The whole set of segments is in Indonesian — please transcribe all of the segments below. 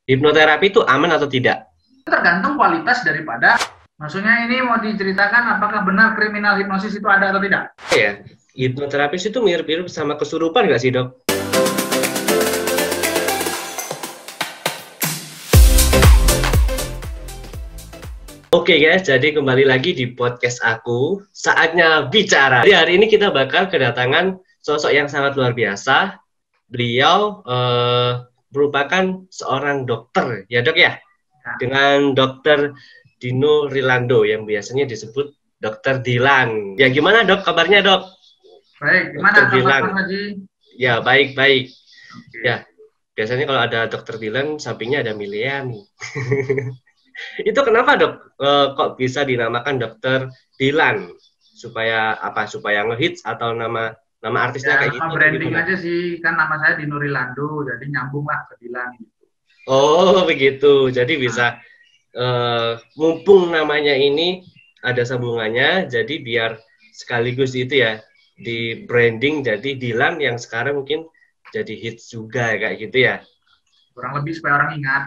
hipnoterapi itu aman atau tidak? Tergantung kualitas daripada, maksudnya ini mau diceritakan apakah benar kriminal hipnosis itu ada atau tidak? Ya, hipnoterapis itu mirip-mirip sama kesurupan nggak sih, Dok? Oke guys, jadi kembali lagi di podcast aku, saatnya bicara. Jadi hari ini kita bakal kedatangan sosok yang sangat luar biasa. Beliau merupakan seorang dokter, ya Dok ya? Dengan Dokter Dino Rilando yang biasanya disebut Dokter Dilan. Ya gimana Dok, kabarnya Dok? Baik, gimana kabar Mas Haji? Ya baik-baik. Oke. Ya, biasanya kalau ada Dokter Dilan, sampingnya ada Miliani. Itu kenapa Dok? Kok bisa dinamakan Dokter Dilan? Supaya apa? Supaya ngehits atau nama artisnya Ya, kayak nama gitu? branding Gimana? aja sih, kan nama saya Dino Rilando, jadi nyambung lah ke Dilan gitu. Oh begitu. Jadi Nah, bisa mumpung namanya ini ada sambungannya, jadi biar sekaligus itu ya di branding jadi Dilan yang sekarang mungkin jadi hits juga kayak gitu ya. kurang lebih supaya orang ingat.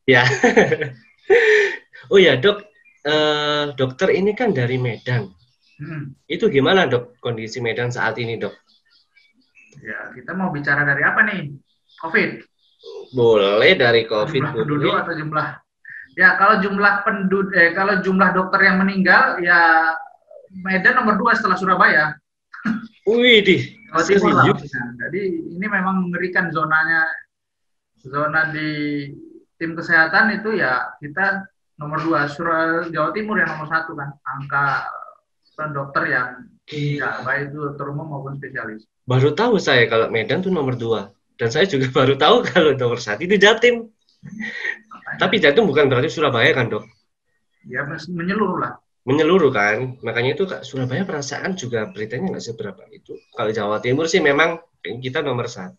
Ya. Oh ya Dok, dokter ini kan dari Medan. Hmm. Itu gimana Dok kondisi Medan saat ini Dok? Ya, kita mau bicara dari apa nih? COVID? Boleh dari COVID Jumlah penduduk boleh. atau jumlah? Ya, kalau jumlah dokter yang meninggal, ya Medan nomor 2 setelah Surabaya. Wih di Jawa Timur lah serius. maksudnya. Jadi ini memang mengerikan zonanya, zona di tim kesehatan itu ya kita nomor 2, Jawa Timur yang nomor 1 kan, angka dokter yang ya baik itu dokter umum maupun spesialis. Baru tahu saya kalau Medan tuh nomor 2. Dan saya juga baru tahu kalau nomor 1 itu Jatim. Makanya Tapi Jatim bukan berarti Surabaya kan dok? ya menyeluruh lah. Menyeluruh kan? Makanya itu Surabaya perasaan juga beritanya nggak seberapa itu. Kalau Jawa Timur sih memang kita nomor 1.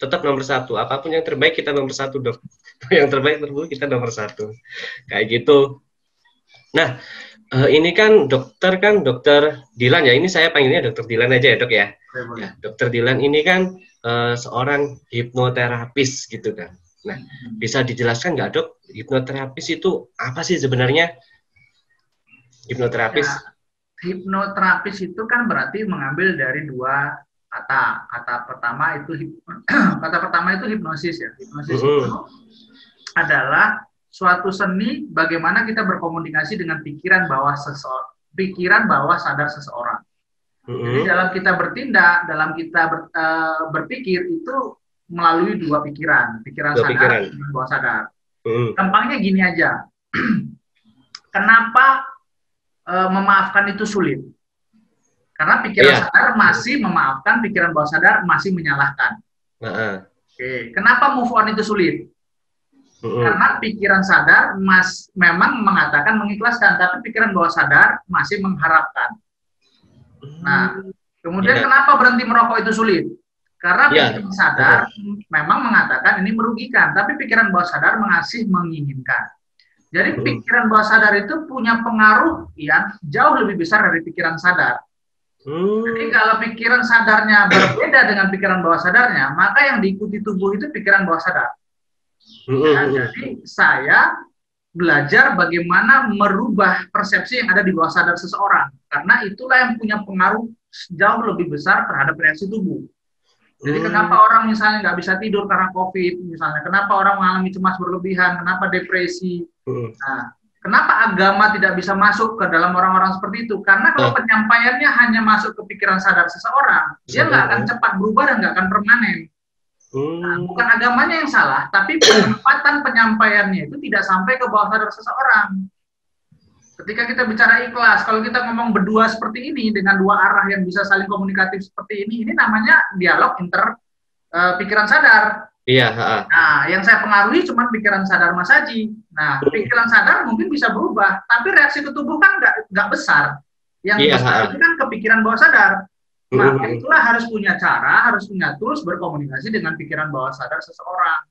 Tetap nomor 1. Apapun yang terbaik kita nomor 1 dok. Yang terbaik terburuk kita nomor 1. Kayak gitu. Nah, ini kan dokter Dilan ya. Ini saya panggilnya dokter Dilan aja ya dok ya. Ya, dokter Dilan ini kan seorang hipnoterapis gitu kan. Nah, bisa dijelaskan nggak dok, hipnoterapis itu apa sih sebenarnya? Hipnoterapis. Ya, hipnoterapis itu kan berarti mengambil dari dua kata. Kata pertama itu hipnosis ya. Hipnosis itu adalah suatu seni bagaimana kita berkomunikasi dengan pikiran bawah sadar seseorang. Jadi dalam kita bertindak, dalam kita berpikir itu melalui dua pikiran sadar dan bawah sadar. Gampangnya gini aja. Kenapa memaafkan itu sulit? Karena pikiran sadar masih memaafkan, pikiran bawah sadar masih menyalahkan. Oke. Kenapa move on itu sulit? Karena pikiran sadar memang mengatakan mengikhlaskan, tapi pikiran bawah sadar masih mengharapkan. Nah, kemudian kenapa berhenti merokok itu sulit? Karena pikiran sadar memang mengatakan ini merugikan, tapi pikiran bawah sadar masih menginginkan. Jadi pikiran bawah sadar itu punya pengaruh yang jauh lebih besar dari pikiran sadar. Jadi kalau pikiran sadarnya berbeda dengan pikiran bawah sadarnya, maka yang diikuti tubuh itu pikiran bawah sadar. Ya, jadi saya belajar bagaimana merubah persepsi yang ada di bawah sadar seseorang, karena itulah yang punya pengaruh jauh lebih besar terhadap reaksi tubuh. Jadi kenapa orang misalnya nggak bisa tidur karena COVID, misalnya kenapa orang mengalami cemas berlebihan, kenapa depresi. Nah, kenapa agama tidak bisa masuk ke dalam orang-orang seperti itu? Karena kalau penyampaiannya hanya masuk ke pikiran sadar seseorang, dia nggak akan cepat berubah dan nggak akan permanen. Nah, bukan agamanya yang salah, tapi penempatan penyampaiannya itu tidak sampai ke bawah sadar seseorang. Ketika kita bicara ikhlas, kalau kita ngomong berdua seperti ini dengan dua arah yang bisa saling komunikatif seperti ini namanya dialog pikiran sadar. Iya. Nah, yang saya pengaruhi cuma pikiran sadar Mas Haji. Nah, pikiran sadar mungkin bisa berubah, tapi reaksi ke tubuh kan nggak besar. Yang besar itu kan kepikiran bawah sadar. Maka itulah harus punya cara, harus punya tools berkomunikasi dengan pikiran bawah sadar seseorang.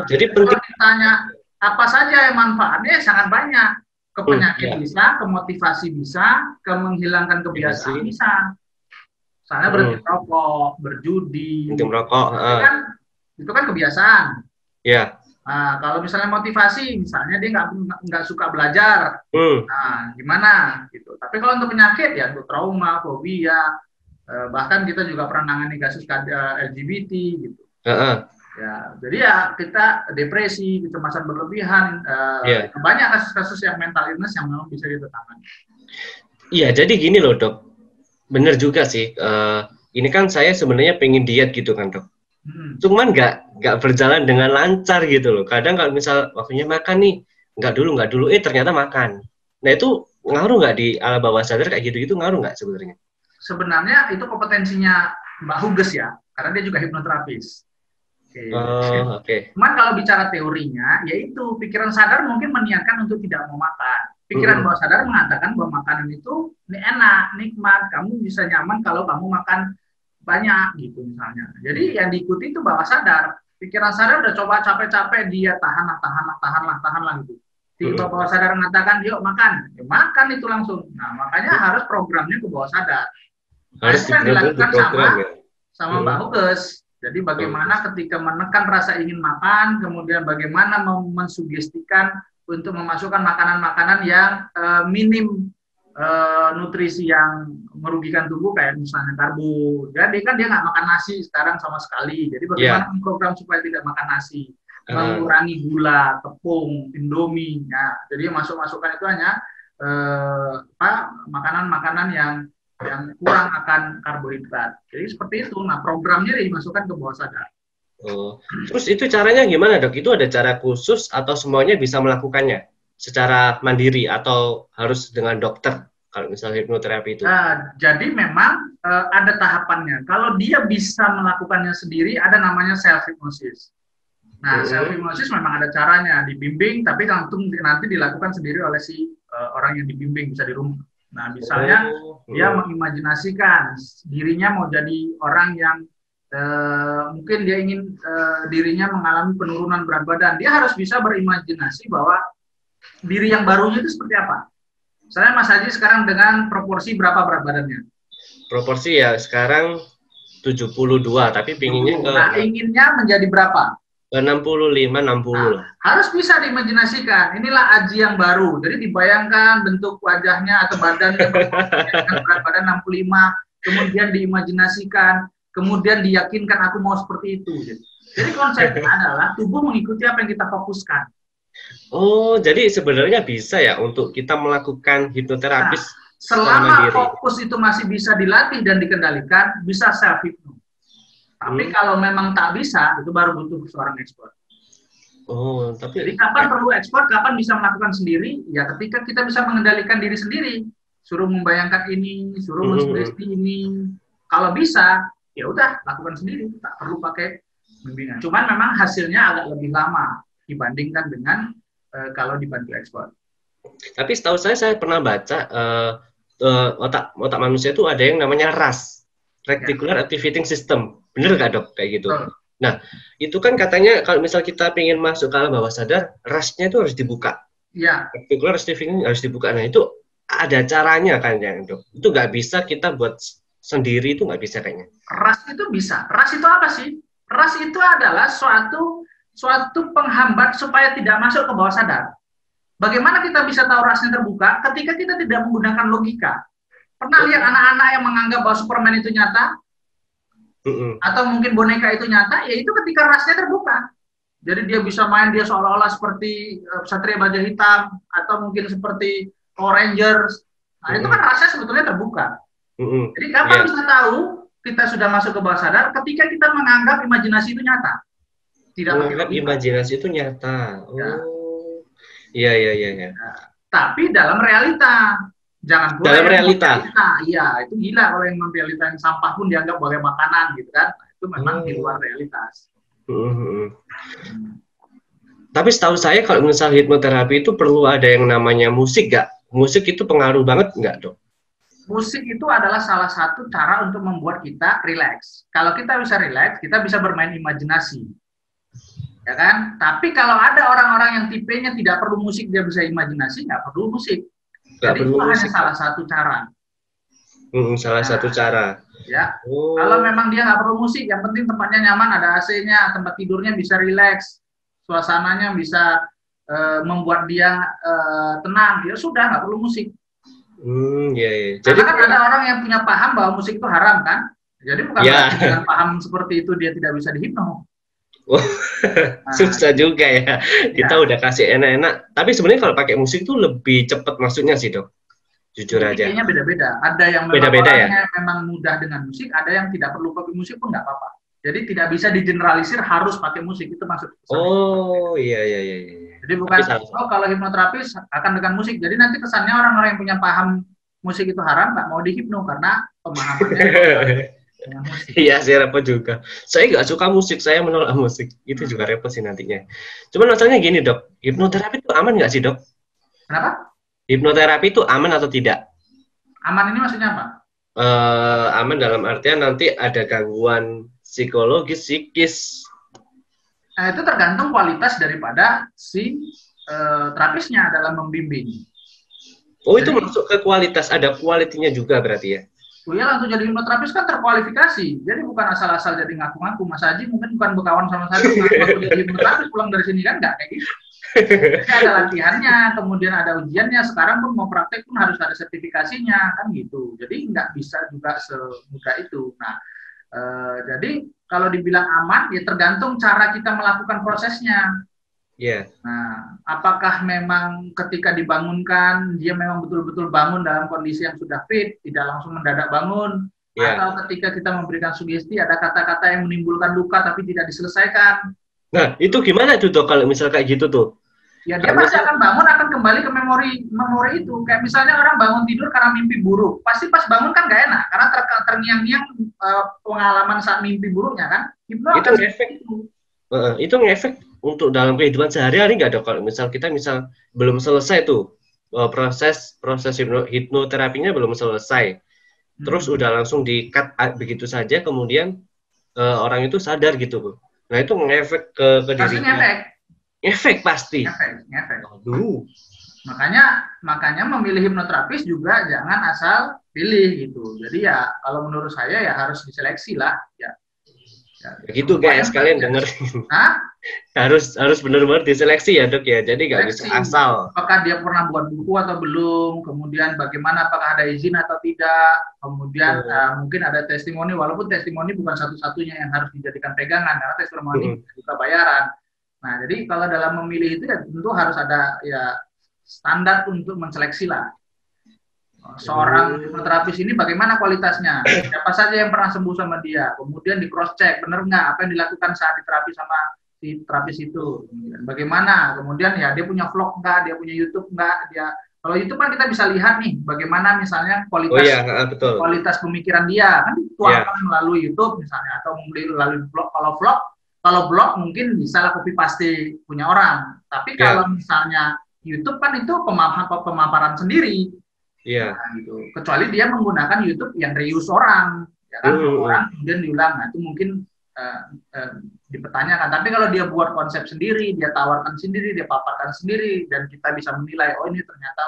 Jadi penting. Kalau ditanya apa saja yang manfaatnya sangat banyak. Ke penyakit bisa, ke motivasi bisa, ke menghilangkan kebiasaan bisa. Misalnya berhenti merokok, berjudi. Berhenti merokok. Itu kan kebiasaan. Iya. Nah, kalau misalnya motivasi, misalnya dia nggak suka belajar, nah gimana gitu. Tapi kalau untuk penyakit ya untuk trauma, fobia, bahkan kita juga pernah nangani kasus LGBT gitu. Ya, jadi ya kita depresi, kecemasan berlebihan, banyak kasus-kasus yang mental illness yang memang bisa kita tangani. Iya, jadi gini loh dok, bener juga sih. Ini kan saya sebenarnya pengen diet gitu kan dok. Cuman nggak berjalan dengan lancar gitu loh. Kadang kalau misal waktunya makan nih, nggak dulu, ternyata makan. Nah itu ngaruh nggak di alam bawah sadar kayak gitu-gitu, ngaruh nggak sebenarnya? Sebenarnya itu kompetensinya Mbak Huges ya, karena dia juga hipnoterapis. Cuman kalau bicara teorinya, yaitu pikiran sadar mungkin meniatkan untuk tidak mau makan. Pikiran bawah sadar mengatakan bahwa makanan itu ini enak, nikmat, kamu bisa nyaman kalau kamu makan banyak gitu misalnya. Jadi yang diikuti itu bawah sadar. Pikiran sadar udah coba capek-capek dia tahanlah gitu. Tiba bawah sadar mengatakan, yuk makan, ya makan itu langsung. Nah makanya harus programnya ke bawah sadar. Harus dilakukan sama Mbak Huges. Jadi bagaimana ketika menekan rasa ingin makan, kemudian bagaimana mensugestikan untuk memasukkan makanan-makanan yang minim nutrisi yang merugikan tubuh, kayak misalnya karbo. Jadi kan dia nggak makan nasi sekarang sama sekali. Jadi bagaimana program supaya tidak makan nasi, mengurangi gula, tepung, indomie. Nah, jadi masukkan itu hanya makanan-makanan yang kurang akan karbohidrat. Jadi seperti itu. Nah, programnya dimasukkan ke bawah sadar. Terus itu caranya gimana dok? Itu ada cara khusus atau semuanya bisa melakukannya secara mandiri atau harus dengan dokter kalau misalnya hipnoterapi itu? Jadi memang ada tahapannya. Kalau dia bisa melakukannya sendiri, ada namanya self hypnosis. Nah, self hypnosis memang ada caranya, dibimbing, tapi nanti dilakukan sendiri oleh si orang yang dibimbing, bisa di rumah. Nah, misalnya dia mengimajinasikan dirinya mau jadi orang yang mungkin dia ingin dirinya mengalami penurunan berat badan. Dia harus bisa berimajinasi bahwa diri yang barunya itu seperti apa. Misalnya Mas Haji sekarang dengan proporsi berapa berat badannya? Proporsi ya sekarang 72, tapi pinginnya inginnya menjadi berapa? 65, 60 lah. Harus bisa diimajinasikan. Inilah Aji yang baru. Jadi dibayangkan bentuk wajahnya atau badannya dengan berat badan 65, kemudian diimajinasikan, kemudian diyakinkan aku mau seperti itu. Jadi konsepnya adalah tubuh mengikuti apa yang kita fokuskan. Oh, jadi sebenarnya bisa ya untuk kita melakukan hipnoterapis selama fokus itu masih bisa dilatih dan dikendalikan, bisa self hypnosis. Tapi kalau memang tak bisa, itu baru butuh seorang expert. Jadi kapan perlu expert, kapan bisa melakukan sendiri? Ya ketika kita bisa mengendalikan diri sendiri, suruh membayangkan ini, suruh mensugesti ini. Kalau bisa, ya udah lakukan sendiri, tak perlu pakai bimbingan. Cuman memang hasilnya agak lebih lama dibandingkan dengan kalau dibantu expert. Tapi setahu saya pernah baca otak manusia itu ada yang namanya RAS, Reticular Activating System. Bener nggak dok kayak gitu? Nah, itu kan katanya kalau misal kita ingin masuk ke alam bawah sadar, RAS-nya itu harus dibuka. Iya. Reticular Activating harus dibuka. Nah, itu ada caranya kan ya dok? Itu nggak bisa kita buat sendiri, itu nggak bisa kayaknya. RAS itu bisa. RAS itu apa sih? RAS itu adalah suatu penghambat supaya tidak masuk ke bawah sadar. Bagaimana kita bisa tahu RAS-nya terbuka? Ketika kita tidak menggunakan logika. Pernah lihat anak-anak yang menganggap bahwa Superman itu nyata? Atau mungkin boneka itu nyata? Yaitu ketika RAS-nya terbuka. Jadi dia bisa main, dia seolah-olah seperti Satria Baja Hitam, atau mungkin seperti Power Rangers. Nah, itu kan RAS-nya sebetulnya terbuka. Jadi kapan bisa tahu kita sudah masuk ke bawah sadar? Ketika kita menganggap imajinasi itu nyata. Tidak menganggap imajinasi itu nyata. Iya. Nah, tapi dalam realita. Jangan pula dalam realita. Iya, itu gila kalau yang realita yang sampah pun dianggap sebagai makanan gitu kan. Itu memang di luar realitas. Tapi setahu saya kalau misalnya hipnoterapi itu perlu ada yang namanya musik nggak? Musik itu pengaruh banget nggak dok? Musik itu adalah salah satu cara untuk membuat kita rileks. Kalau kita bisa rileks, kita bisa bermain imajinasi. Ya kan? Tapi kalau ada orang-orang yang tipenya tidak perlu musik, dia bisa imajinasi, nggak perlu musik. Jadi itu hanya salah satu cara. Salah satu cara. Ya. Kalau memang dia nggak perlu musik, yang penting tempatnya nyaman, ada AC-nya, tempat tidurnya bisa rileks. suasananya bisa membuat dia tenang, ya sudah nggak perlu musik. Jadi karena kan ada orang yang punya paham bahwa musik itu haram kan, jadi bukan berarti dengan paham seperti itu dia tidak bisa dihipno. Susah juga ya. Kita udah kasih enak-enak, tapi sebenarnya kalau pakai musik itu lebih cepat maksudnya sih dok. Jujur aja. Kayaknya beda-beda. Ada yang memang memang mudah dengan musik, ada yang tidak perlu pakai musik pun nggak apa-apa. Jadi tidak bisa digeneralisir harus pakai musik, itu maksud. Oh iya. Jadi bukan kalau hipnoterapi akan dengan musik. Jadi nanti kesannya orang-orang yang punya paham musik itu haram nggak mau dihipno karena pemahamannya dengan musik. Iya sih, repot juga. Saya nggak suka musik, saya menolak musik. Itu juga repot sih nantinya. Cuman masalahnya gini dok, hipnoterapi itu aman nggak sih dok? Kenapa? Hipnoterapi itu aman atau tidak? Aman ini maksudnya apa? Aman dalam artian nanti ada gangguan psikologis, psikis. Nah, itu tergantung kualitas daripada si terapisnya dalam membimbing. Oh, itu masuk ke kualitas, ada kualitinya juga berarti ya? Oh iya, untuk jadi hipnoterapis kan terkualifikasi. Jadi bukan asal-asal jadi ngaku-ngaku. Mas Haji mungkin bukan berkawan sama saya ngaku jadi hipnoterapis pulang dari sini kan, nggak kayak gitu. Jadi ada latihannya, kemudian ada ujiannya. Sekarang pun mau praktek pun harus ada sertifikasinya kan gitu. Jadi nggak bisa juga semudah itu. Nah, jadi kalau dibilang aman, ya tergantung cara kita melakukan prosesnya. Nah, apakah memang ketika dibangunkan dia memang betul-betul bangun dalam kondisi yang sudah fit, tidak langsung mendadak bangun, atau ketika kita memberikan sugesti ada kata-kata yang menimbulkan luka tapi tidak diselesaikan. Nah, itu gimana tuh dok kalau misal kayak gitu tuh? Ya dia pasti akan bangun, akan kembali ke memori itu. Kayak misalnya orang bangun tidur karena mimpi buruk, pasti pas bangun kan gak enak karena terngiang-ngiang pengalaman saat mimpi buruknya kan. Itu ngefek. Itu ngefek untuk dalam kehidupan sehari-hari nggak dok? Kalau misal kita belum selesai tuh proses hipnoterapinya belum selesai, terus udah langsung di-cut begitu saja, kemudian orang itu sadar gitu bu. Nah itu ngefek ke dirinya. Ngefek pasti. Ngefek. Aduh. Makanya memilih hipnoterapis juga jangan asal pilih gitu. Jadi ya kalau menurut saya ya harus diseleksi lah ya. Gitu guys, kalian dengerin. harus benar-benar diseleksi ya dok ya. Jadi nggak bisa asal. Apakah dia pernah buat buku atau belum? Kemudian bagaimana, apakah ada izin atau tidak? Kemudian mungkin ada testimoni, walaupun testimoni bukan satu-satunya yang harus dijadikan pegangan karena testimoni juga bayaran. Nah, jadi kalau dalam memilih itu ya tentu harus ada ya standar untuk menseleksi lah. Seorang hipnoterapis ini bagaimana kualitasnya? Siapa saja yang pernah sembuh sama dia? Kemudian di cross check, benar nggak apa yang dilakukan saat diterapi sama si terapis itu? Bagaimana? Kemudian ya dia punya vlog nggak? Dia punya YouTube nggak? Kalau YouTube kan kita bisa lihat nih bagaimana misalnya kualitas pemikiran dia kan dituangkan melalui YouTube misalnya atau melalui vlog. Kalau blog mungkin bisa lah copy paste punya orang. Tapi kalau misalnya YouTube kan itu pemaparan sendiri. Iya. Nah, gitu. Kecuali dia menggunakan YouTube yang reuse orang, ya kan? Orang kemudian diulang. Nah, itu mungkin dipertanyakan. Tapi kalau dia buat konsep sendiri, dia tawarkan sendiri, dia paparkan sendiri, dan kita bisa menilai, oh ini ternyata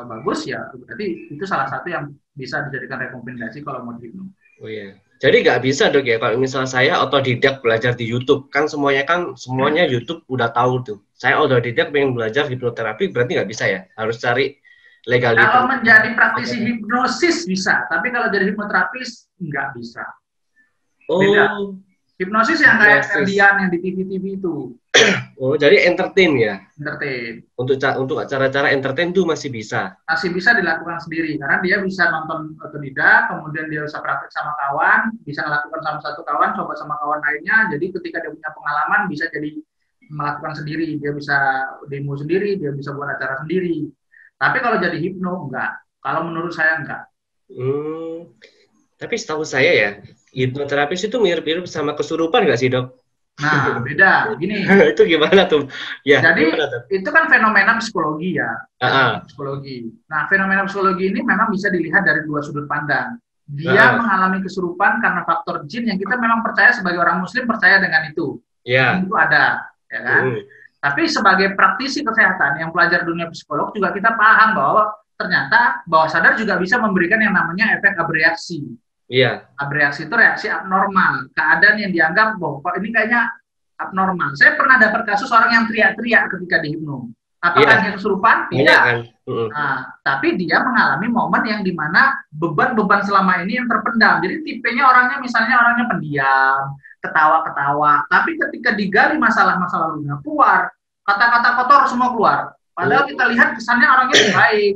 bagus ya. Berarti itu salah satu yang bisa dijadikan rekomendasi kalau mau dihipno. Oh iya. Jadi nggak bisa dok ya kalau misalnya saya otodidak belajar di YouTube kan semuanya YouTube udah tahu tuh. Saya otodidak pengen belajar hipnoterapi berarti nggak bisa ya, harus cari legalitas. Kalau menjadi praktisi hipnosis bisa, tapi kalau jadi hipnoterapis nggak bisa. Beda. Hipnosis yang kayak Ferdian yang di TV-TV itu. Oh, jadi entertain ya? Entertain. Untuk acara-acara entertain itu masih bisa? Masih bisa dilakukan sendiri, karena dia bisa nonton otodidak, kemudian dia bisa praktek sama kawan, bisa melakukan sama satu kawan, coba sama kawan lainnya, jadi ketika dia punya pengalaman bisa jadi melakukan sendiri, dia bisa demo sendiri, dia bisa buat acara sendiri. Tapi kalau jadi hipno, enggak. Kalau menurut saya enggak. Tapi setahu saya ya, hipnoterapis itu mirip-mirip sama kesurupan nggak sih dok? Nah, beda. Gini. Itu gimana tuh? Ya, jadi itu kan fenomena psikologi ya. Psikologi. Nah, fenomena psikologi ini memang bisa dilihat dari dua sudut pandang. Dia mengalami kesurupan karena faktor jin yang kita memang percaya sebagai orang Muslim percaya dengan itu. Itu ada, ya kan? Tapi sebagai praktisi kesehatan yang pelajar dunia psikolog juga kita paham bahwa ternyata bawah sadar juga bisa memberikan yang namanya efek abreaksi. Abreaksi itu reaksi abnormal, keadaan yang dianggap bahwa ini kayaknya abnormal. Saya pernah dapat kasus orang yang teriak-teriak ketika dihipno. Apakah dia kesurupan? Tidak. Kan? Nah, tapi dia mengalami momen yang dimana beban-beban selama ini yang terpendam. Jadi tipenya orangnya misalnya orangnya pendiam, ketawa-ketawa. Tapi ketika digali masalah-masa lalunya keluar, kata-kata kotor semua keluar. Padahal kita lihat kesannya orangnya baik,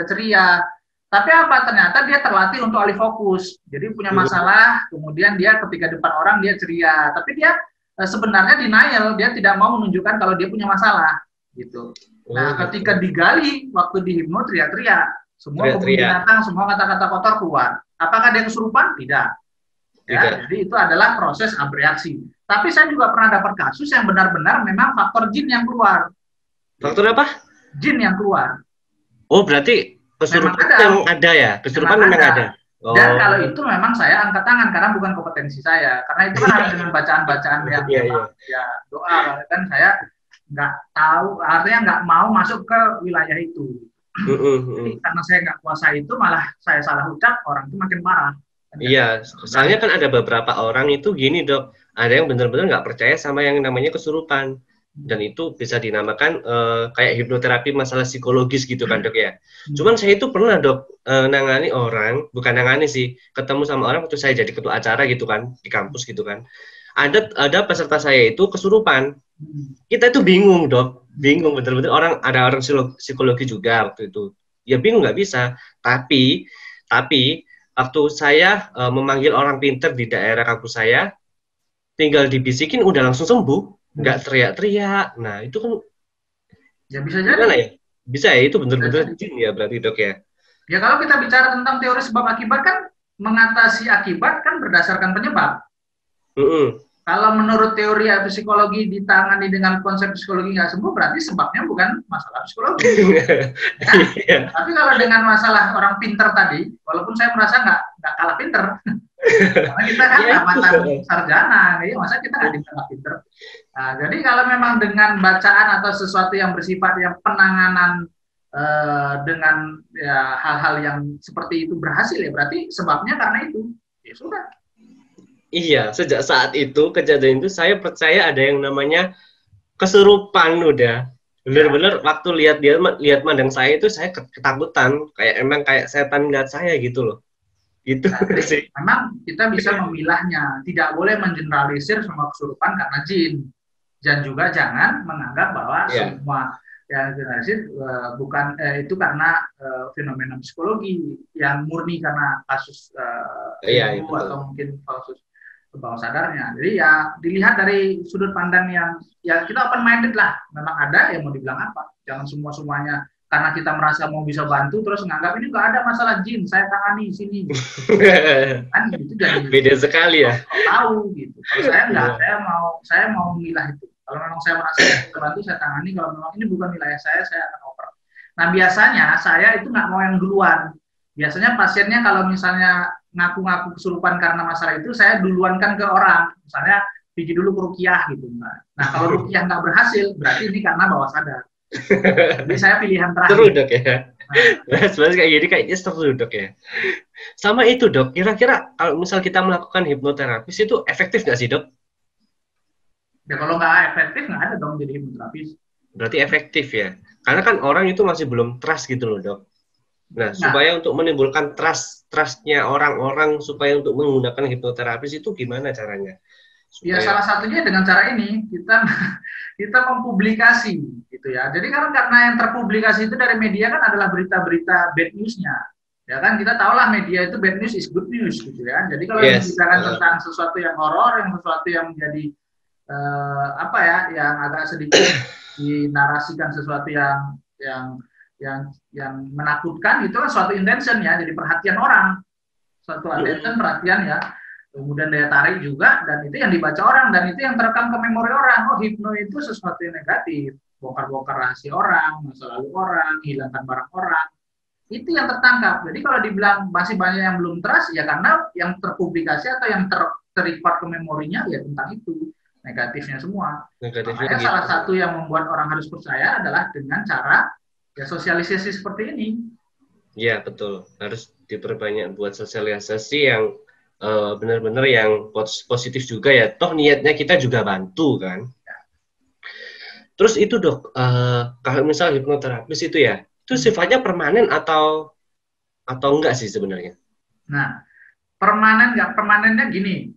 ceria. Tapi apa? Ternyata dia terlatih untuk alih fokus. Jadi punya masalah, kemudian dia ketika depan orang dia ceria. Tapi dia sebenarnya denial, dia tidak mau menunjukkan kalau dia punya masalah. Gitu. Nah, ketika digali waktu dihipno teriak-teriak, semua kebun binatang, semua kata-kata kotor keluar. Apakah dia kesurupan? Tidak. Ya, jadi itu adalah proses abreaksi. Tapi saya juga pernah dapat kasus yang benar-benar memang faktor jin yang keluar. Faktor apa? Jin yang keluar. Oh, berarti kesurupan yang ada ya? Kesurupan memang ada. Oh. Dan kalau itu memang saya angkat tangan karena bukan kompetensi saya. Karena itu kan harus dengan bacaan-bacaan yang ya doa kan saya nggak tahu, artinya nggak mau masuk ke wilayah itu. Jadi karena saya nggak kuasa itu, malah saya salah ucap, orang itu makin parah. Iya, soalnya kan ada beberapa orang itu gini dok, ada yang benar-benar nggak percaya sama yang namanya kesurupan, dan itu bisa dinamakan kayak hipnoterapi masalah psikologis gitu kan dok ya. Cuman saya itu pernah dok nangani orang, bukan nangani sih, ketemu sama orang waktu saya jadi ketua acara gitu kan di kampus gitu kan. Ada peserta saya itu kesurupan. Kita itu bingung dok, bingung bener-bener ada orang psikologi juga waktu itu. Ya bingung nggak bisa. Tapi waktu saya memanggil orang pinter di daerah kampus saya, tinggal dibisikin udah langsung sembuh, nggak teriak-teriak. Nah itu kan ya bisa jadi. Ya? Bisa ya, itu bener-bener jin ya berarti dok ya. Ya kalau kita bicara tentang teori sebab akibat kan mengatasi akibat kan berdasarkan penyebab. Kalau menurut teori psikologi ditangani dengan konsep psikologi nggak sembuh, berarti sebabnya bukan masalah psikologi. Ya? Tapi kalau dengan masalah orang pinter tadi, walaupun saya merasa nggak kalah pinter, karena kita kan mantan sarjana, ya masa kita nggak kalah pinter. Nah, jadi kalau memang dengan bacaan atau sesuatu yang bersifat yang penanganan dengan ya, hal-hal yang seperti itu berhasil, ya berarti sebabnya karena itu. Ya sudah. Iya, sejak saat itu, kejadian itu, saya percaya ada yang namanya kesurupan udah. Bener-bener waktu lihat mandang saya itu, saya ketakutan. Kayak setan lihat saya gitu loh. Gitu sih. Memang kita bisa memilahnya. Tidak boleh mengeneralisir semua kesurupan karena jin. Dan juga jangan menganggap bahwa semua yang generalisir bukan itu karena fenomena psikologi yang murni karena kasus atau mungkin kasus bawah sadarnya. Jadi ya dilihat dari sudut pandang yang ya kita open minded lah. Memang ada yang mau dibilang apa. Jangan semuanya karena kita merasa mau bisa bantu terus menganggap ini nggak ada masalah jin, saya tangani sini. Kan itu jadi beda sekali ya. Tahu gitu. Kalau saya enggak, saya mau memilah itu. Kalau memang saya merasa terbantu saya tangani, kalau memang ini bukan wilayah saya akan oper. Nah, biasanya saya itu nggak mau yang duluan. Biasanya pasiennya kalau misalnya ngaku-ngaku kesurupan karena masalah itu, saya duluankan ke orang. Misalnya, pergi dulu ke ruqyah gitu. Nah, kalau ruqyah nggak berhasil, berarti ini karena bawah sadar. Jadi saya pilihan terakhir. Seru dok ya. Nah, sebenarnya kayak gini kayaknya seru dok ya. Sama itu dok, kira-kira kalau misal kita melakukan hipnoterapis itu efektif nggak sih dok? Ya kalau nggak efektif nggak ada dong jadi hipnoterapis. Berarti efektif ya. Karena kan orang itu masih belum trust gitu loh dok. Nah, supaya untuk menimbulkan trustnya orang-orang supaya untuk menggunakan hipnoterapis itu gimana caranya? Ya salah satunya dengan cara ini kita mempublikasi gitu ya. Jadi karena yang terpublikasi itu dari media kan adalah berita-berita bad news-nya. Ya kan kita tahulah media itu bad news is good news gitu ya. Jadi kalau dibicarakan tentang sesuatu yang horor, yang sesuatu yang menjadi yang agak sedikit dinarasikan sesuatu yang menakutkan, itu kan suatu intention ya, jadi perhatian orang, suatu attention, perhatian ya, kemudian daya tarik juga, dan itu yang dibaca orang, dan itu yang terekam ke memori orang. Oh, hipno itu sesuatu yang negatif, bongkar-bongkar rahasia orang, masa lalu orang, hilangkan barang orang, itu yang tertangkap. Jadi kalau dibilang masih banyak yang belum trust, ya karena yang terpublikasi atau yang terrecord ke memorinya ya tentang itu, negatifnya semua. Makanya salah satu yang membuat orang harus percaya adalah dengan cara ya sosialisasi seperti ini. Ya betul, harus diperbanyak buat sosialisasi yang benar-benar yang positif juga ya. Toh niatnya kita juga bantu kan. Terus itu dok, kalau misalnya hipnoterapis itu ya, itu sifatnya permanen atau enggak sih sebenarnya? Nah, permanen nggak permanennya gini,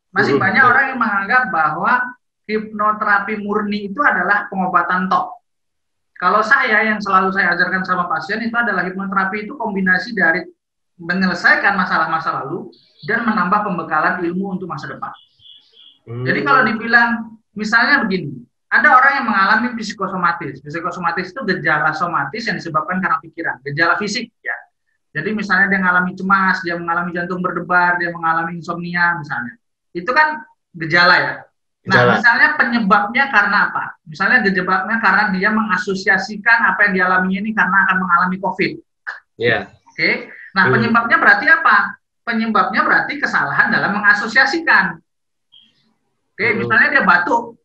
masih banyak orang yang menganggap bahwa hipnoterapi murni itu adalah pengobatan tok. Kalau saya yang selalu saya ajarkan sama pasien itu adalah hipnoterapi itu kombinasi dari menyelesaikan masalah-masa lalu dan menambah pembekalan ilmu untuk masa depan. Jadi kalau dibilang misalnya begini, ada orang yang mengalami psikosomatis. Psikosomatis itu gejala somatis yang disebabkan karena pikiran, gejala fisik ya. Jadi misalnya dia mengalami cemas, dia mengalami jantung berdebar, dia mengalami insomnia misalnya. Itu kan gejala ya. Nah, misalnya penyebabnya karena apa? Misalnya penyebabnya karena dia mengasosiasikan apa yang dialaminya ini karena akan mengalami COVID. Iya. Oke. Nah, penyebabnya berarti apa? Penyebabnya berarti kesalahan dalam mengasosiasikan. Oke, misalnya dia batuk.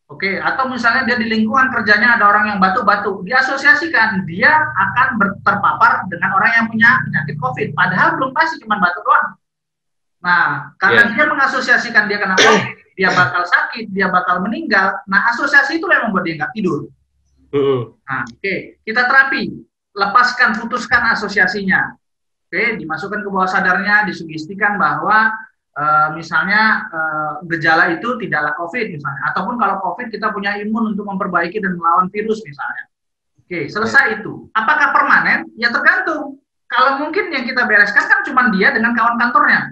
Oke, atau misalnya dia di lingkungan kerjanya ada orang yang batuk-batuk, diasosiasikan dia akan terpapar dengan orang yang punya penyakit COVID, padahal belum pasti cuma batuk doang. Nah, karena dia mengasosiasikan dia kena COVID, dia bakal sakit, dia bakal meninggal. Nah, asosiasi itu yang membuat dia nggak tidur. Nah, kita terapi, lepaskan, putuskan asosiasinya. Dimasukkan ke bawah sadarnya, disugestikan bahwa misalnya gejala itu tidaklah COVID misalnya, ataupun kalau COVID kita punya imun untuk memperbaiki dan melawan virus misalnya. Selesai itu. Apakah permanen? Ya tergantung. Kalau mungkin yang kita bereskan kan cuma dia dengan kawan kantornya.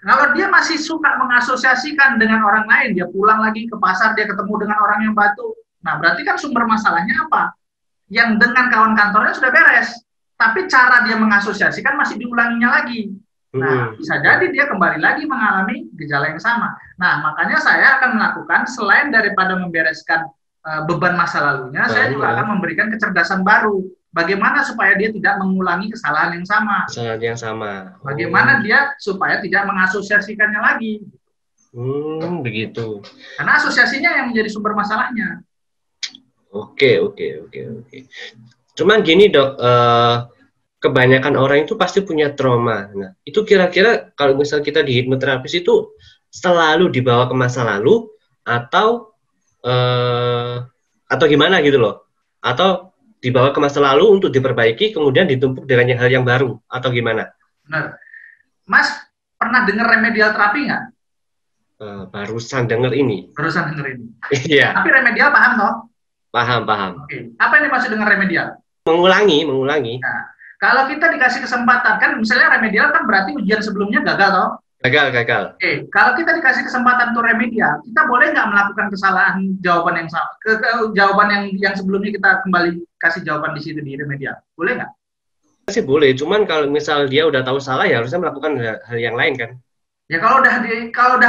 Kalau dia masih suka mengasosiasikan dengan orang lain, dia pulang lagi ke pasar, dia ketemu dengan orang yang batuk. Nah, berarti kan sumber masalahnya apa? Yang dengan kawan kantornya sudah beres, tapi cara dia mengasosiasikan masih diulanginya lagi. Nah, bisa jadi dia kembali lagi mengalami gejala yang sama. Nah, makanya saya akan melakukan, selain daripada membereskan beban masa lalunya, saya juga akan memberikan kecerdasan baru. Bagaimana supaya dia tidak mengulangi kesalahan yang sama. Bagaimana dia supaya tidak mengasosiasikannya lagi. Begitu. Karena asosiasinya yang menjadi sumber masalahnya. Oke. Cuman gini dok, kebanyakan orang itu pasti punya trauma. Nah, itu kira-kira kalau misal kita di hipnoterapis itu selalu dibawa ke masa lalu atau gimana gitu loh? Atau dibawa ke masa lalu untuk diperbaiki kemudian ditumpuk dengan hal yang baru atau gimana? Benar. Mas pernah dengar remedial terapi nggak? Barusan dengar ini. Iya. Tapi remedial paham toh? Paham. Oke. Apa yang dimaksud dengan remedial? Mengulangi. Nah, kalau kita dikasih kesempatan, kan misalnya remedial kan berarti ujian sebelumnya gagal toh? Gagal. Kalau kita dikasih kesempatan untuk remedial, kita boleh nggak melakukan kesalahan jawaban yang sama, jawaban yang sebelumnya kita kembali kasih jawaban di situ di remedial, boleh nggak? Sih boleh, cuman kalau misal dia udah tahu salah ya harusnya melakukan hal yang lain kan? Ya kalau udah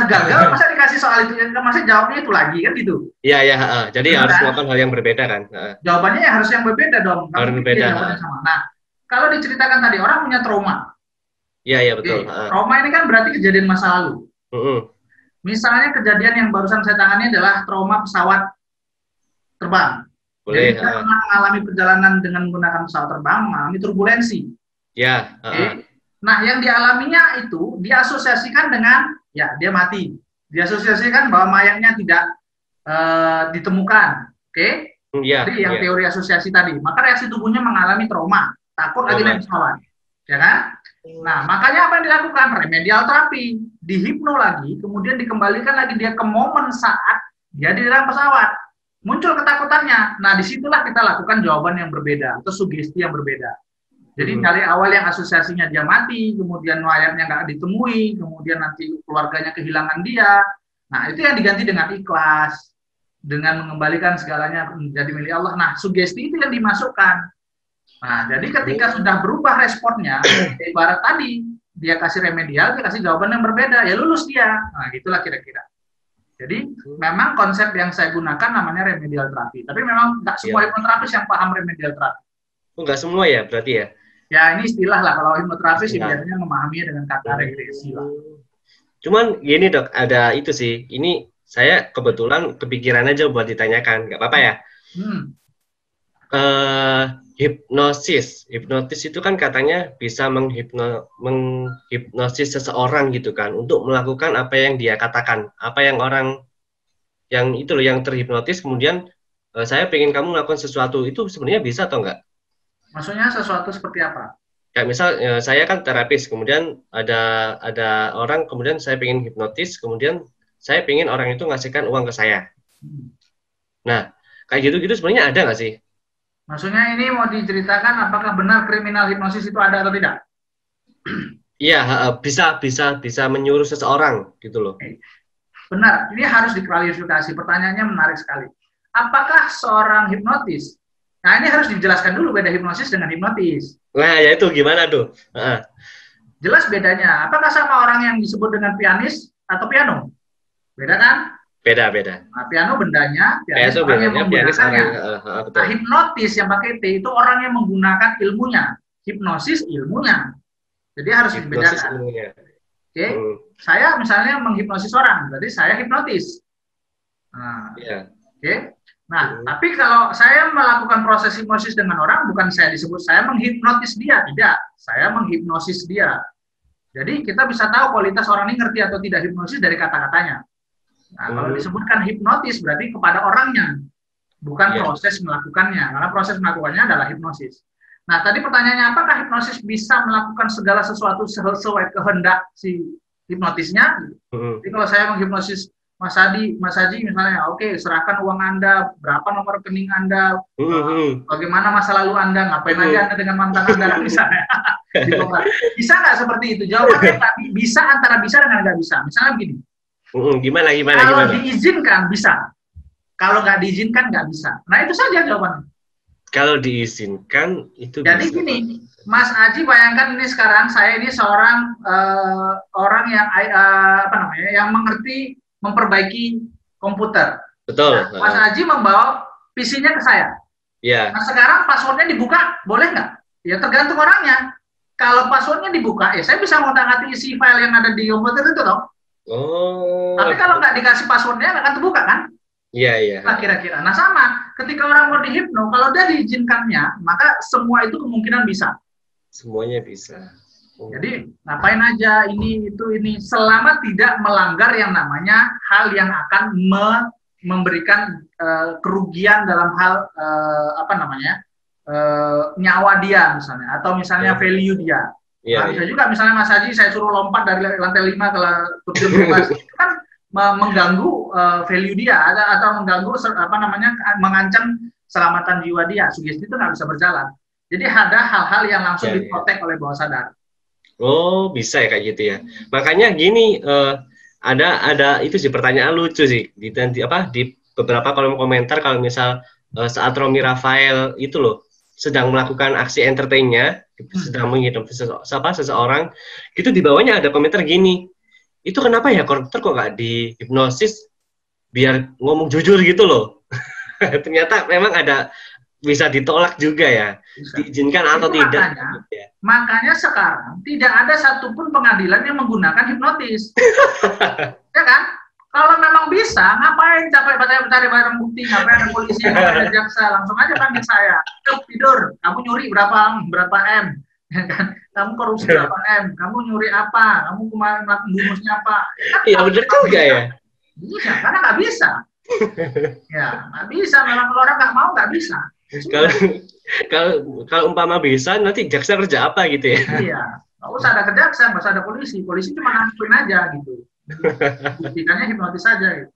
gagal masa dikasih soal itu, masa jawabnya itu lagi kan gitu? Iya. Jadi harus melakukan hal yang berbeda kan? Jawabannya ya harus yang berbeda dong. Harus berbeda. Sama. Nah, kalau diceritakan tadi orang punya trauma. Iya betul. Trauma ini kan berarti kejadian masa lalu. Misalnya kejadian yang barusan saya tangani adalah trauma pesawat terbang. Jadi kita pernah mengalami perjalanan dengan menggunakan pesawat terbang, mengalami turbulensi. Nah, yang dialaminya itu diasosiasikan dengan ya dia mati. Diasosiasikan bahwa mayatnya tidak ditemukan. Jadi yang teori asosiasi tadi. Maka reaksi tubuhnya mengalami trauma, takut lagi naik pesawat. Ya kan? Nah, makanya apa yang dilakukan? Remedial terapi, dihipno lagi, kemudian dikembalikan lagi dia ke momen saat dia di dalam pesawat. Muncul ketakutannya. Nah, disitulah kita lakukan jawaban yang berbeda atau sugesti yang berbeda. Jadi dari awal yang asosiasinya dia mati, kemudian mayatnya nggak ditemui, kemudian nanti keluarganya kehilangan dia. Nah, itu yang diganti dengan ikhlas, dengan mengembalikan segalanya menjadi milik Allah. Nah, sugesti itu yang dimasukkan. Nah, jadi ketika sudah berubah responnya, ibarat tadi, dia kasih remedial, dia kasih jawaban yang berbeda, ya lulus dia. Nah, gitulah kira-kira. Jadi, memang konsep yang saya gunakan namanya remedial terapi. Tapi memang nggak semua hipnoterapis yang paham remedial terapi. Nggak semua ya, berarti ya? Ya, ini istilah lah. Kalau hipnoterapis biasanya memahaminya dengan kata regresi lah. Cuman gini dok, ada itu sih. Ini saya kebetulan kepikiran aja buat ditanyakan. Nggak apa-apa ya? hipnosis. Hipnotis itu kan katanya bisa menghipnosis seseorang gitu kan, untuk melakukan apa yang dia katakan, apa yang orang yang itu loh yang terhipnotis kemudian saya pengen kamu melakukan sesuatu, itu sebenarnya bisa atau enggak? Maksudnya sesuatu seperti apa? Kayak misal saya kan terapis, kemudian ada orang, kemudian saya pengen hipnotis, kemudian saya pengen orang itu ngasihkan uang ke saya. Nah, kayak gitu-gitu sebenarnya ada nggak sih? Maksudnya ini mau diceritakan apakah benar kriminal hipnosis itu ada atau tidak? Iya, bisa menyuruh seseorang gitu loh. Benar, ini harus diklarifikasi. Pertanyaannya menarik sekali. Apakah seorang hipnotis? Nah, ini harus dijelaskan dulu beda hipnosis dengan hipnotis. Nah, ya itu gimana tuh? Jelas bedanya. Apakah sama orang yang disebut dengan pianis atau piano? Beda kan? Beda. Nah, piano bendanya, pianis orang yang menggunakannya. Nah, hipnotis yang pakai T itu orang yang menggunakan ilmunya. Hipnosis ilmunya. Jadi harus dibedakan. Oke, saya misalnya menghipnosis orang, berarti saya hipnotis. Nah, oke. Nah, tapi kalau saya melakukan proses hipnosis dengan orang, bukan saya disebut saya menghipnotis dia, tidak. Saya menghipnosis dia. Jadi kita bisa tahu kualitas orang ini ngerti atau tidak hipnosis dari kata-katanya. Nah, kalau disebutkan hipnotis berarti kepada orangnya, bukan proses melakukannya, karena proses melakukannya adalah hipnosis. Nah, tadi pertanyaannya, apakah hipnosis bisa melakukan segala sesuatu sesuai kehendak si hipnotisnya? Jadi kalau saya menghipnosis Mas Haji misalnya, oke, serahkan uang Anda, berapa nomor rekening Anda, bagaimana masa lalu Anda, ngapain aja Anda dengan mantan Anda, misalnya. Bisa nggak seperti itu? Jawabannya bisa, antara bisa dengan nggak bisa. Misalnya begini. Gimana? Kalau diizinkan bisa, kalau nggak diizinkan nggak bisa. Nah itu saja jawabannya. Kalau diizinkan itu. Jadi bisa. Gini, Mas Aji bayangkan ini sekarang saya ini seorang orang yang yang mengerti memperbaiki komputer. Betul. Nah, Mas Aji membawa PC-nya ke saya. Iya. Nah sekarang passwordnya dibuka, boleh nggak? Ya tergantung orangnya. Kalau passwordnya dibuka, ya saya bisa mengotak-atik isi file yang ada di komputer itu dong. Tapi kalau nggak dikasih passwordnya nggak akan terbuka kan? Iya. Nah, kira-kira. Nah sama, ketika orang mau dihipno, kalau dia diizinkannya, maka semua itu kemungkinan bisa. Semuanya bisa. Jadi ngapain aja ini, selama tidak melanggar yang namanya hal yang akan memberikan kerugian dalam hal nyawa dia misalnya, atau misalnya value dia. Bisa juga misalnya Mas Haji saya suruh lompat dari lantai 5 ke kursi 12 itu kan mengganggu value dia atau mengganggu mengancam keselamatan jiwa dia. Sugesti itu nggak bisa berjalan. Jadi ada hal-hal yang langsung diprotek oleh bawah sadar. Oh, bisa ya kayak gitu ya. Makanya gini, ada itu sih pertanyaan lucu sih di beberapa kolom komentar, kalau misal saat Romy Rafael itu loh sedang melakukan aksi entertainnya, sedang menghipnotis seseorang, gitu di bawahnya ada komentar gini, itu kenapa ya koruptor kok nggak dihipnosis biar ngomong jujur gitu loh. Ternyata memang ada, bisa ditolak juga ya, bisa. Diizinkan atau itu tidak. Makanya sekarang tidak ada satupun pengadilan yang menggunakan hipnotis. Ya kan? Kalau memang bisa, ngapain capek cari barang bukti, ngapain ada polisi, ngapain ada jaksa, langsung aja panggil saya. Tidur, kamu nyuri berapa M, kamu korupsi berapa M, kamu nyuri apa, kamu kemarin bumusnya apa. Iya benar juga ya. Bisa, karena nggak bisa. Ya, nggak bisa. Memang kalau orang nggak mau nggak bisa. Kalau umpama bisa, nanti jaksa kerja apa gitu ya? Iya, nggak usah ada jaksa, nggak usah ada polisi. Polisi cuma ngasuhin aja gitu. Buktikannya hipnotis saja gitu.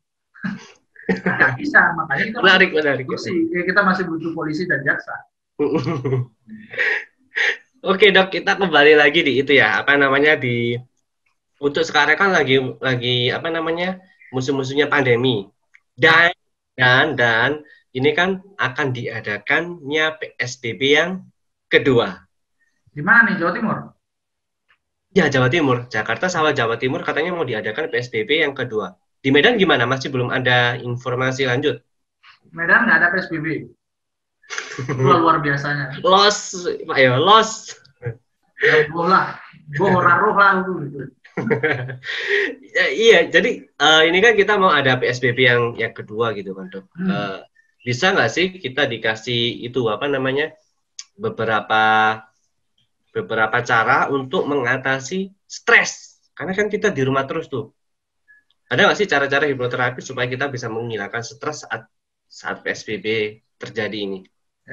Nggak bisa, makanya kita menarik. Kita masih butuh polisi dan jaksa. Oke Dok, kita kembali lagi di itu ya, untuk sekarang kan lagi musuh-musuhnya pandemi, dan ini kan akan diadakannya PSBB yang kedua. Di mana nih, Jawa Timur? Ya, Jawa Timur. Jakarta sama Jawa Timur katanya mau diadakan PSBB yang kedua. Di Medan gimana? Masih belum ada informasi lanjut. Medan nggak ada PSBB. Luar biasanya. Los. Ya, boh lah. Iya, jadi ini kan kita mau ada PSBB yang kedua gitu kan Dok. Bisa nggak sih kita dikasih itu beberapa cara untuk mengatasi stres. Karena kan kita di rumah terus tuh. Ada nggak sih cara-cara hipnoterapi supaya kita bisa menghilangkan stres saat PSBB terjadi ini?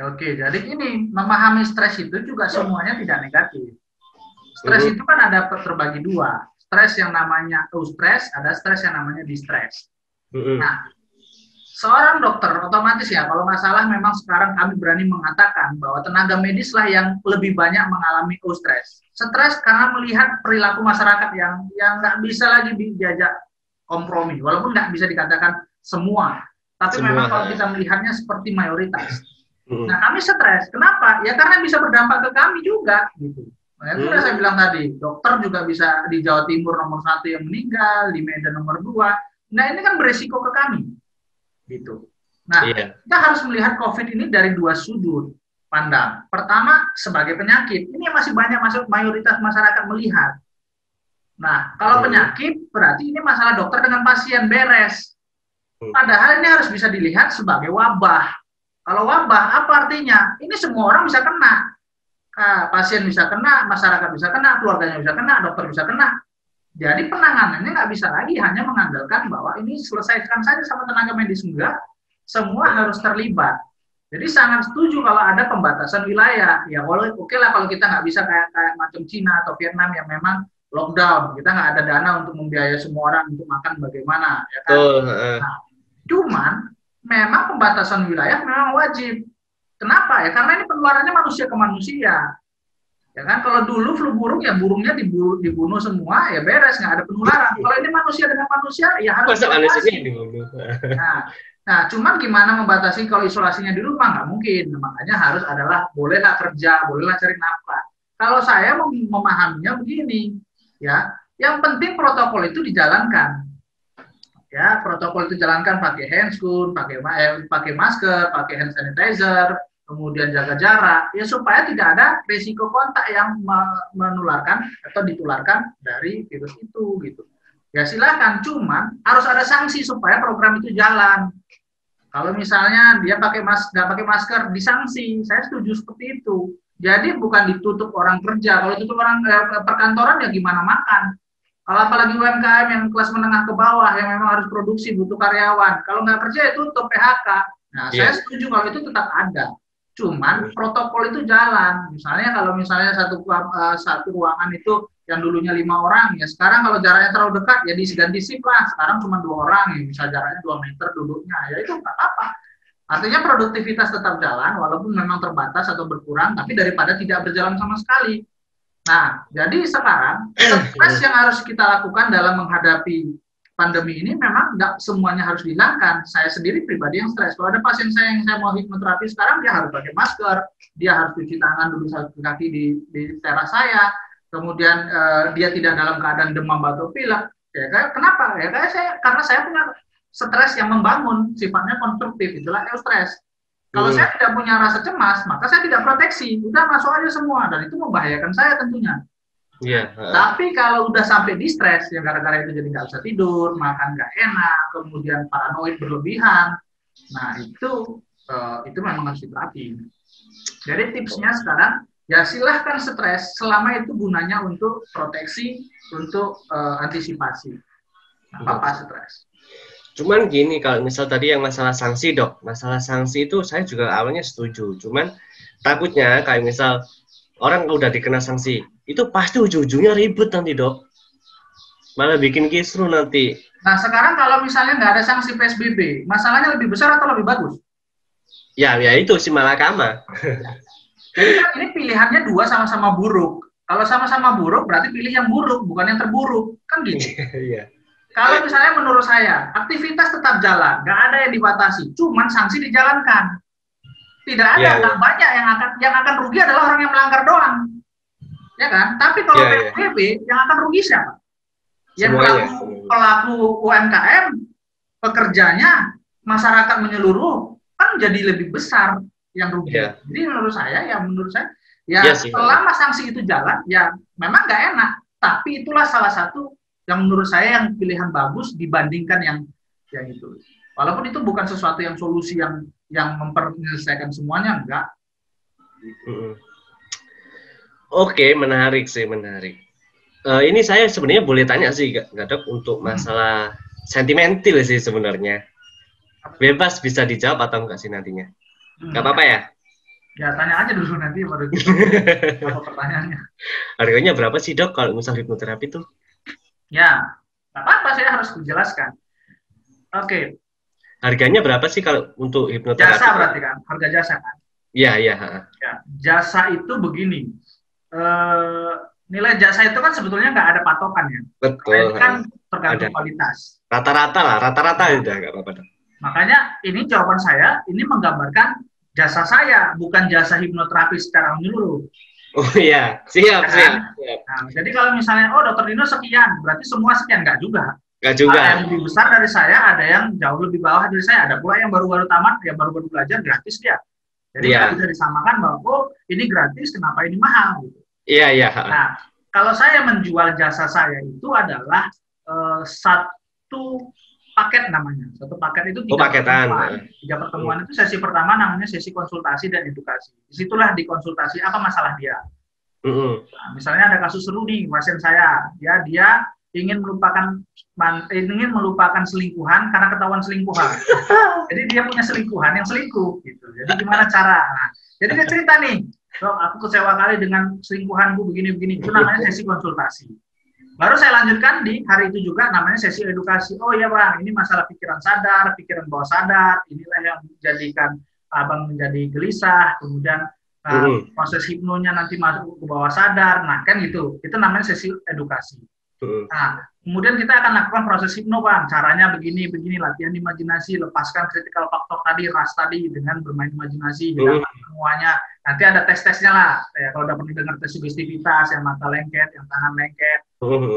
Oke, jadi ini memahami stres itu juga semuanya tidak negatif. Stres itu kan ada terbagi dua. Stres yang namanya eustress, ada stres yang namanya distress. Nah, seorang dokter otomatis ya, kalau nggak salah memang sekarang kami berani mengatakan bahwa tenaga medis lah yang lebih banyak mengalami eustress. Stres karena melihat perilaku masyarakat yang nggak bisa lagi diajak kompromi, walaupun nggak bisa dikatakan semua, tapi memang kalau kita melihatnya seperti mayoritas. Nah, kami stres. Kenapa? Ya karena bisa berdampak ke kami juga, gitu. Nah, itu udah saya bilang tadi, dokter juga bisa di Jawa Timur nomor 1 yang meninggal, di Medan nomor 2. Nah, ini kan beresiko ke kami, gitu. Nah, kita harus melihat COVID ini dari dua sudut pandang. Pertama, sebagai penyakit. Ini masih banyak mayoritas masyarakat melihat. Nah, kalau penyakit, berarti ini masalah dokter dengan pasien, beres. Padahal ini harus bisa dilihat sebagai wabah. Kalau wabah, apa artinya? Ini semua orang bisa kena. Pasien bisa kena, masyarakat bisa kena, keluarganya bisa kena, dokter bisa kena. Jadi penanganannya nggak bisa lagi hanya mengandalkan bahwa ini selesaikan saja sama tenaga medis. Enggak, semua harus terlibat. Jadi sangat setuju kalau ada pembatasan wilayah. Ya oke lah kalau kita nggak bisa kayak macam Cina atau Vietnam yang memang lockdown, kita nggak ada dana untuk membiayai semua orang untuk makan bagaimana, ya kan? Nah, cuman memang pembatasan wilayah memang wajib. Kenapa ya? Karena ini penularannya manusia ke manusia, ya kan? Kalau dulu flu burung ya burungnya dibunuh semua ya beres, nggak ada penularan. Kalau ini manusia dengan manusia ya harus dibatasi. Nah, cuman gimana membatasi kalau isolasinya di rumah? Nggak mungkin. Makanya harus adalah bolehlah kerja, bolehlah cari nafkah. Kalau saya memahaminya begini. Ya, yang penting protokol itu dijalankan. Ya, protokol itu jalankan pakai handscoon, pakai masker, pakai hand sanitizer, kemudian jaga jarak, ya supaya tidak ada risiko kontak yang menularkan atau ditularkan dari virus itu, gitu. Ya silakan, cuman harus ada sanksi supaya program itu jalan. Kalau misalnya dia nggak pakai masker, disanksi. Saya setuju seperti itu. Jadi bukan ditutup orang kerja. Kalau tutup orang perkantoran ya gimana makan. Kalau apalagi UMKM yang kelas menengah ke bawah yang memang harus produksi butuh karyawan. Kalau nggak kerja ya tutup PHK. Nah, saya setuju kalau itu tetap ada. Cuman protokol itu jalan. Misalnya kalau satu ruangan itu yang dulunya 5 orang, ya sekarang kalau jaraknya terlalu dekat ya diganti shift lah. Sekarang cuma 2 orang, ya bisa jaraknya 2 meter duduknya. Ya itu nggak apa-apa. Artinya produktivitas tetap jalan, walaupun memang terbatas atau berkurang, tapi daripada tidak berjalan sama sekali. Nah, jadi sekarang, stres yang harus kita lakukan dalam menghadapi pandemi ini memang nggak semuanya harus dihilangkan. Saya sendiri pribadi yang stres. Kalau ada pasien saya yang saya mau hipnoterapi sekarang, dia harus pakai masker, dia harus cuci tangan dulu satu kaki di teras saya, kemudian dia tidak dalam keadaan demam batuk pilek. Ya, kenapa? Ya, karena saya punya stres yang membangun, sifatnya konstruktif, itulah eustress. Kalau saya tidak punya rasa cemas, maka saya tidak proteksi, udah masuk aja semua, dan itu membahayakan saya tentunya. Tapi kalau udah sampai di stres, yang gara-gara itu jadi nggak bisa tidur, makan nggak enak, kemudian paranoid berlebihan, nah itu memang harus diterapi. Jadi tipsnya sekarang, ya silahkan stres, selama itu gunanya untuk proteksi, untuk antisipasi. Nah, apa stres? Cuman gini, kalau misal tadi yang masalah sanksi, Dok, masalah sanksi itu saya juga awalnya setuju. Cuman takutnya kayak misal orang udah dikena sanksi, itu pasti ujung-ujungnya ribut nanti, Dok. Malah bikin kisruh nanti. Nah, sekarang kalau misalnya nggak ada sanksi PSBB, masalahnya lebih besar atau lebih bagus? Ya itu si malakama. Jadi kan ini pilihannya dua sama-sama buruk. Kalau sama-sama buruk, berarti pilih yang buruk, bukan yang terburuk. Kan gitu. Iya. Kalau misalnya menurut saya, aktivitas tetap jalan, nggak ada yang dibatasi, cuman sanksi dijalankan. Tidak ada, nggak banyak yang akan rugi adalah orang yang melanggar doang. Ya kan? Tapi kalau PSBB, yang akan rugi siapa? Yang pelaku UMKM, pekerjanya, masyarakat menyeluruh, kan jadi lebih besar yang rugi. Jadi menurut saya, selama sanksi itu jalan, ya memang nggak enak. Tapi itulah salah satu yang menurut saya yang pilihan bagus dibandingkan yang itu. Walaupun itu bukan sesuatu yang solusi yang menyelesaikan semuanya, enggak. Oke, menarik sih, menarik. Ini saya sebenarnya boleh tanya sih, nggak Dok, untuk masalah sentimental sih sebenarnya. Bebas bisa dijawab atau enggak sih nantinya? Nggak apa-apa ya? Ya, tanya aja dulu nanti baru apa pertanyaannya. Harganya berapa sih Dok kalau misal hipnoterapi tuh? Ya, nggak apa-apa, saya harus menjelaskan. Oke. Harganya berapa sih kalau untuk hipnoterapi? Jasa berarti kan? Harga jasa kan? Iya, iya. Ya, jasa itu begini. Nilai jasa itu kan sebetulnya nggak ada patokan ya. Betul. Kan tergantung kualitas. Rata-rata lah, rata-rata udah nggak apa-apa. Makanya ini jawaban saya, ini menggambarkan jasa saya, bukan jasa hipnoterapi secara menyeluruh. Oh iya, siap. Nah, jadi kalau misalnya, oh Dokter Dino sekian, berarti semua sekian, nggak juga. Nggak juga. Ada yang lebih besar dari saya, ada yang jauh lebih bawah dari saya, ada pula yang baru-baru tamat, yang baru-baru belajar gratis dia. Jadi nggak bisa disamakan bahwa, oh ini gratis, kenapa ini mahal? Gitu. Iya. Nah, kalau saya menjual jasa saya itu adalah satu paket namanya. Satu paket itu 3 pertemuan. 3 pertemuan itu sesi pertama namanya sesi konsultasi dan edukasi. Disitulah dikonsultasi apa masalah dia. Nah, misalnya ada kasus seru nih, pasien saya, dia ingin melupakan selingkuhan karena ketahuan selingkuhan. Jadi dia punya selingkuhan yang selingkuh gitu. Jadi gimana cara? Nah, jadi dia cerita nih, Dok, aku kecewa kali dengan selingkuhanku begini-begini. Itu namanya sesi konsultasi. Baru saya lanjutkan di hari itu juga namanya sesi edukasi. Oh iya Bang, ini masalah pikiran sadar, pikiran bawah sadar, inilah yang menjadikan Abang menjadi gelisah, kemudian proses hipnonya nanti masuk ke bawah sadar. Nah kan gitu, itu namanya sesi edukasi. Nah, kemudian kita akan lakukan proses hipno Bang, caranya begini, latihan imajinasi, lepaskan critical factor tadi, RAS tadi, dengan bermain imajinasi, hilangkan semuanya. Nanti ada tes-tesnya lah, ya, kalau udah pernah dengar tes sugestivitas, yang mata lengket, yang tangan lengket,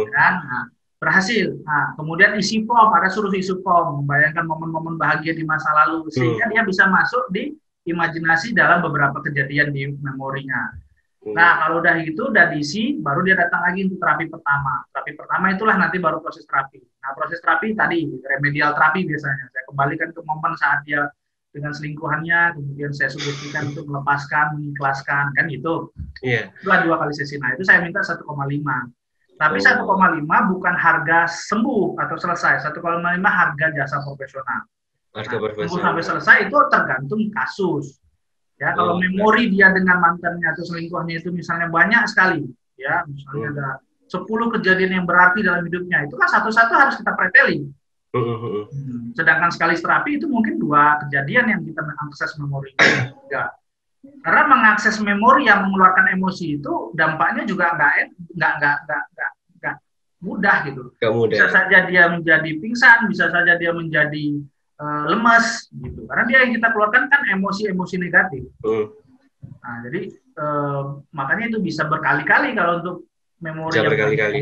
kan? Nah, berhasil. Nah, kemudian isi form, ada suruh isi form, membayangkan momen-momen bahagia di masa lalu, sehingga dia bisa masuk di imajinasi dalam beberapa kejadian di memorinya. Nah, kalau udah itu, udah diisi, baru dia datang lagi untuk terapi pertama. Terapi pertama itulah nanti baru proses terapi. Nah, proses terapi tadi, remedial terapi biasanya. Saya kembalikan ke momen saat dia dengan selingkuhannya, kemudian saya sugestikan untuk melepaskan, mengikhlaskan, kan gitu. Iya. Itulah 2 kali sesi. Nah, itu saya minta 1,5. Tapi 1,5 bukan harga sembuh atau selesai. 1,5 harga jasa profesional. Harga profesional. Sembuh sampai selesai itu tergantung kasus. Ya, kalau memori dia dengan mantannya atau selingkuhannya itu misalnya banyak sekali, ya, misalnya ada 10 kejadian yang berarti dalam hidupnya, itu kan satu-satu harus kita preteling. Sedangkan sekali terapi itu mungkin 2 kejadian yang kita mengakses memori. Ya. Karena mengakses memori yang mengeluarkan emosi itu dampaknya juga nggak mudah gitu. Bisa saja dia menjadi pingsan, bisa saja dia menjadi lemas gitu, karena dia yang kita keluarkan kan emosi-emosi negatif. Nah, jadi makanya itu bisa berkali-kali kalau untuk memori bisa berkali-kali.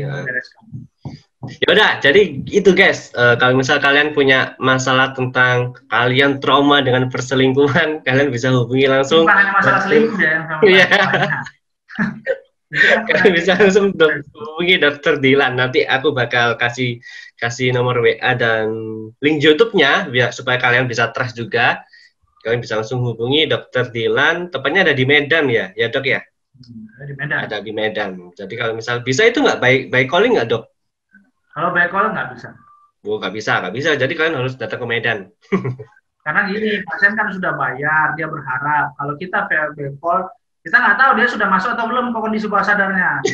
Ya udah, jadi itu guys, kalau misal kalian punya masalah tentang kalian trauma dengan perselingkuhan, kalian bisa hubungi langsung. Bukan hanya masalah selingkuh ya. Kalian bisa langsung hubungi Dokter Dilan. Nanti aku bakal kasih nomor WA dan link YouTube-nya biar supaya kalian bisa trust juga. Kalian bisa langsung hubungi Dokter Dilan. Tepatnya ada di Medan ya Dok ya? Di Medan. Ada di Medan. Jadi kalau misal bisa itu nggak by calling nggak Dok? Kalau by call nggak bisa. Oh, nggak bisa. Jadi kalian harus datang ke Medan. Karena gini, pasien kan sudah bayar, dia berharap. Kalau kita by call, kita nggak tahu dia sudah masuk atau belum ke kondisi bawah sadarnya.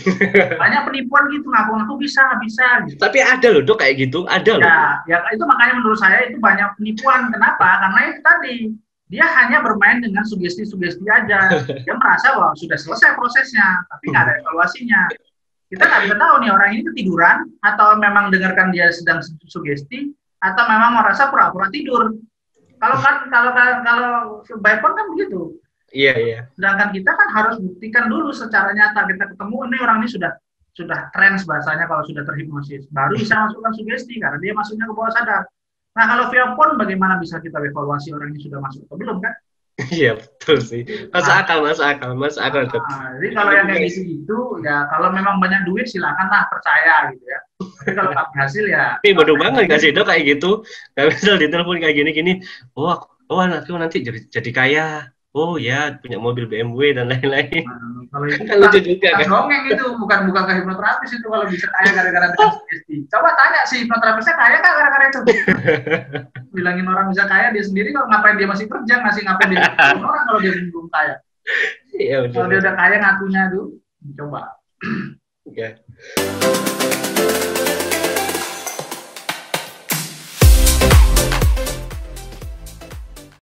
Banyak penipuan gitu, ngaku-ngaku bisa gitu. Tapi ada loh Dok kayak gitu, ada loh. Ya itu makanya menurut saya itu banyak penipuan. Kenapa? Karena itu tadi, dia hanya bermain dengan sugesti-sugesti aja. Dia merasa bahwa sudah selesai prosesnya, tapi nggak ada evaluasinya. Kita nggak bisa tahu nih orang ini ketiduran, atau memang dengarkan dia sedang sugesti, atau memang merasa pura-pura tidur. Kalau by phone kan begitu. Iya. Sedangkan kita kan harus buktikan dulu secara nyata. Kita ketemu ini orang ini sudah trans bahasanya kalau sudah terhipnosis. Baru bisa masukkan sugesti karena dia masuknya ke bawah sadar. Nah kalau via phone bagaimana bisa kita evaluasi orang ini sudah masuk atau belum kan? Iya betul sih. Masuk akal. Jadi kalau yang kayak gitu ya kalau memang banyak duit silakanlah percaya gitu ya. Tapi kalau nggak berhasil ya. Tapi bodoh banget kasih Dok kayak gitu. Nggak bisa ditelepon kayak gini. Oh aku nanti jadi kaya. oh ya punya mobil BMW dan lain-lain. Nah, kalau itu kan lucu juga kan. Dongeng itu bukan ke hipnoterapis itu kalau bisa kaya gara-gara dengan sugesti. Coba tanya si hipnoterapisnya kaya nggak gara-gara itu? Bilangin orang bisa kaya, dia sendiri kalau ngapain dia masih kerja, ngapain dia orang kalau dia belum kaya. Iya, kalau dia udah kaya ngakunya tuh, coba. Ya.